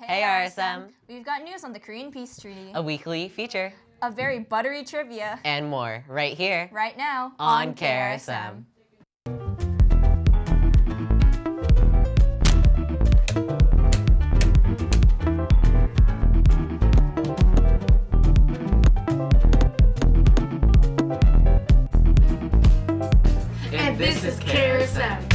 Hey RSM! We've got news on the Korean Peace Treaty, A weekly feature, a very buttery trivia, and more right here, right now on KRSM. And this is KRSM.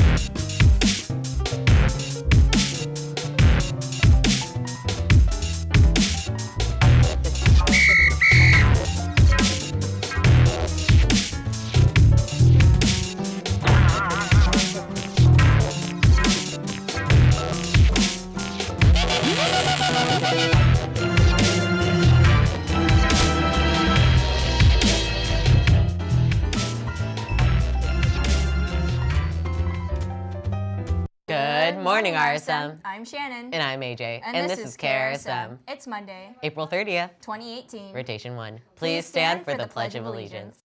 Good morning, RSM. I'm Shannon. And I'm AJ. And this is KRSM. It's Monday, April 30th, 2018. Rotation 1. Please stand for the Pledge of Allegiance.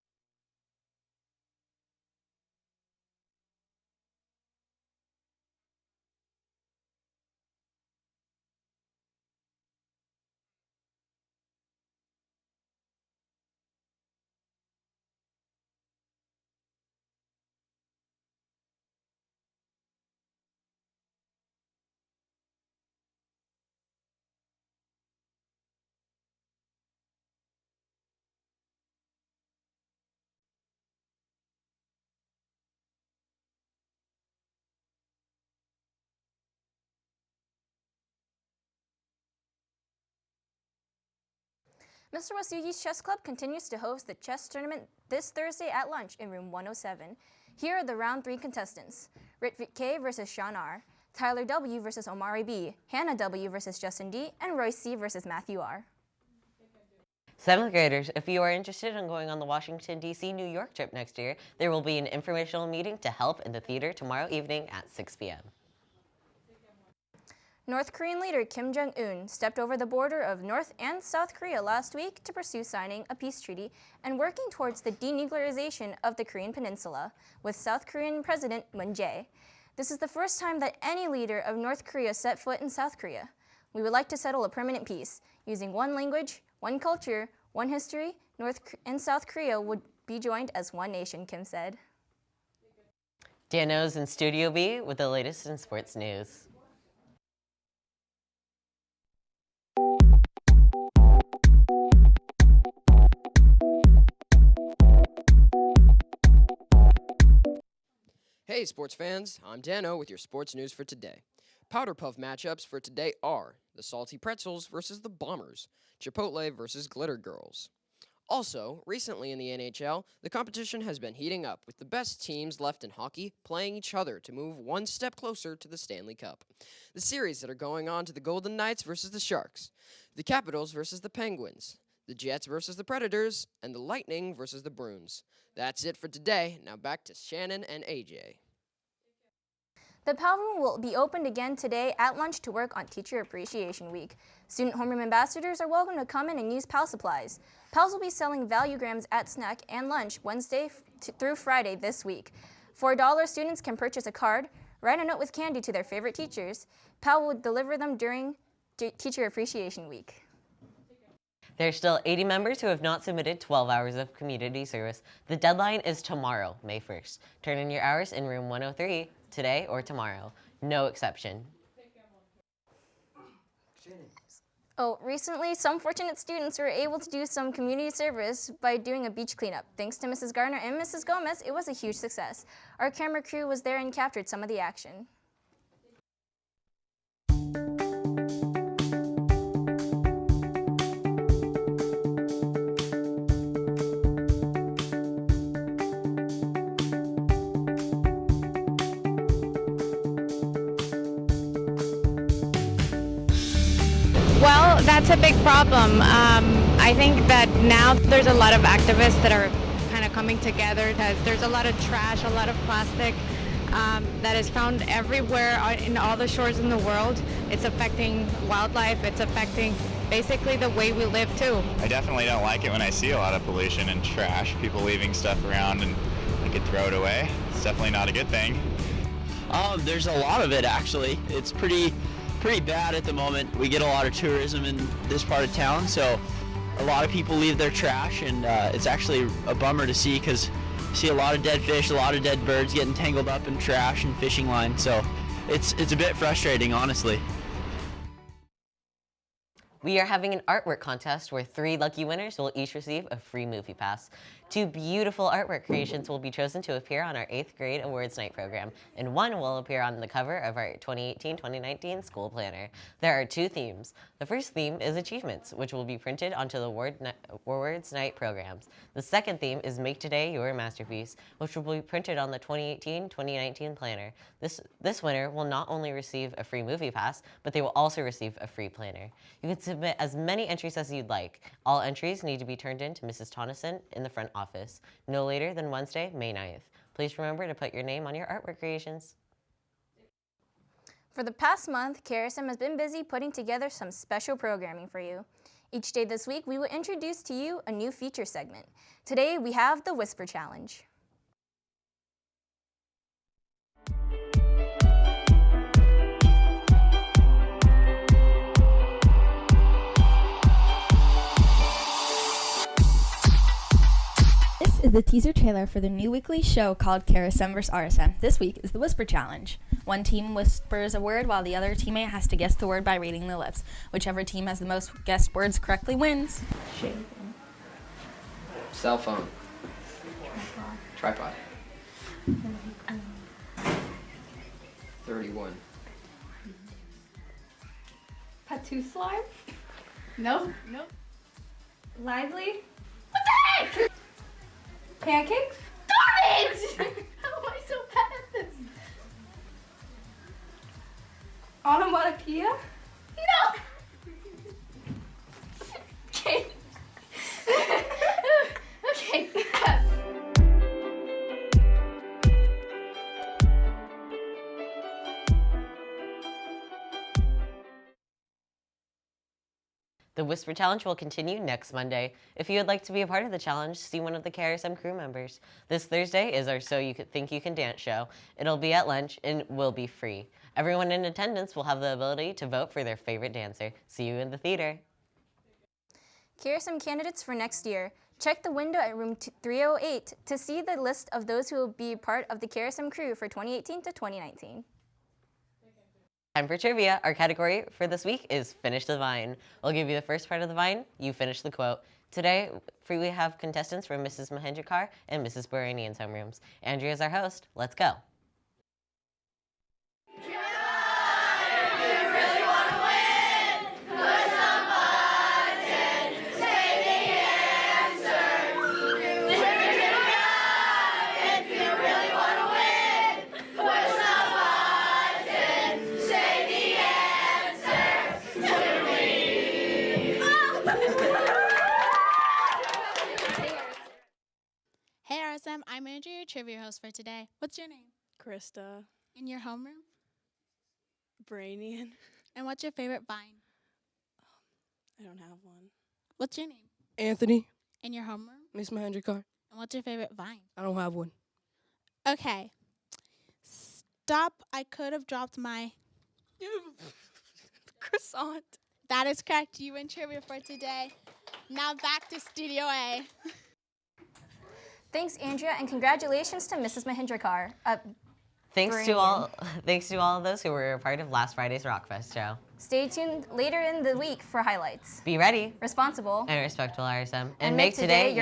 Mr. Wasugi's Chess Club continues to host the chess tournament this Thursday at lunch in room 107. Here are the round 3 contestants: Ritvik K versus Sean R, Tyler W versus Omari B, Hannah W versus Justin D, and Royce C versus Matthew R. 7th graders, if you are interested in going on the Washington, D.C. New York trip next year, there will be an informational meeting to help in the theater tomorrow evening at 6 p.m. North Korean leader Kim Jong-un stepped over the border of North and South Korea last week to pursue signing a peace treaty and working towards the denuclearization of the Korean peninsula with South Korean President Moon Jae. This is the first time that any leader of North Korea set foot in South Korea. We would like to settle a permanent peace. Using one language, one culture, one history, North and South Korea would be joined as one nation, Kim said. Dano's in Studio B with the latest in sports news. Hey sports fans, I'm Dano with your sports news for today. Powder Puff matchups for today are the Salty Pretzels versus the Bombers, Chipotle versus Glitter Girls. Also, recently in the NHL, the competition has been heating up with the best teams left in hockey playing each other to move one step closer to the Stanley Cup. The series that are going on to the Golden Knights versus the Sharks, the Capitals versus the Penguins, the Jets versus the Predators, and the Lightning versus the Bruins. That's it for today. Now back to Shannon and AJ. The Pal Room will be opened again today at lunch to work on Teacher Appreciation Week. Student homeroom ambassadors are welcome to come in and use Pal supplies. Pals will be selling valuegrams at snack and lunch Wednesday through Friday this week. For $1, students can purchase a card, write a note with candy to their favorite teachers. Pal will deliver them during Teacher Appreciation Week. There are still 80 members who have not submitted 12 hours of community service. The deadline is tomorrow, May 1st. Turn in your hours in room 103 today or tomorrow. No exception. Recently, some fortunate students were able to do some community service by doing a beach cleanup. Thanks to Mrs. Gardner and Mrs. Gomez, it was a huge success. Our camera crew was there and captured some of the action. Well, that's a big problem. I think that now there's a lot of activists that are kind of coming together because there's a lot of trash, a lot of plastic that is found everywhere in all the shores in the world. It's affecting wildlife. It's affecting basically the way we live too. I definitely don't like it when I see a lot of pollution and trash, people leaving stuff around and they could throw it away. It's definitely not a good thing. There's a lot of it actually. It's pretty pretty bad at the moment. We get a lot of tourism in this part of town, so a lot of people leave their trash, and it's actually a bummer to see because you see a lot of dead fish, a lot of dead birds getting tangled up in trash and fishing line. So it's a bit frustrating, honestly. We are having an artwork contest where 3 lucky winners will each receive a free movie pass. 2 beautiful artwork creations will be chosen to appear on our 8th grade awards night program, and 1 will appear on the cover of our 2018-2019 school planner. There are 2 themes. The first theme is achievements, which will be printed onto the awards night programs. The second theme is Make Today Your Masterpiece, which will be printed on the 2018-2019 planner. This winner will not only receive a free movie pass, but they will also receive a free planner. You can submit as many entries as you'd like. All entries need to be turned in to Mrs. Tonneson in the front office, no later than Wednesday, May 9th. Please remember to put your name on your artwork creations. For the past month, KRSM has been busy putting together some special programming for you. Each day this week, we will introduce to you a new feature segment. Today, we have the Whisper Challenge. This is the teaser trailer for the new weekly show called KRSM vs. RSM. This week is the Whisper Challenge. One team whispers a word while the other teammate has to guess the word by reading the lips. Whichever team has the most guessed words correctly wins. Cell phone. Tripod. 31. Patu slime? Nope. Lively? What the heck? Pancakes? Darn it! How am I so bad at this? Onomatopoeia? No! Okay. Okay. The Whisper Challenge will continue next Monday. If you would like to be a part of the challenge, see one of the KRSM crew members. This Thursday is our So You Could Think You Can Dance show. It'll be at lunch and will be free. Everyone in attendance will have the ability to vote for their favorite dancer. See you in the theater. KRSM candidates for next year. Check the window at room 308 to see the list of those who will be part of the KRSM crew for 2018 to 2019. Time for trivia. Our category for this week is Finish the Vine. We'll give you the first part of the vine, you finish the quote. Today, we have contestants from Mrs. Mahendrakar and Mrs. Boranian's homerooms. Andrea is our host. Let's go. Hey RSM, I'm Andrea, your trivia host for today. What's your name? Krista. In your homeroom? Brainian. And what's your favorite vine? I don't have one. What's your name? Anthony. In your homeroom? Miss Mahendrakar. And what's your favorite vine? I don't have one. Okay. Stop. I could have dropped my Croissant. That is correct. You win trivia for today. Now back to Studio A. Thanks, Andrea, and congratulations to Mrs. Mahendrakar. Thanks to all of those who were a part of last Friday's Rockfest show. Stay tuned later in the week for highlights. Be ready, Responsible, and respectful RSM, and make today your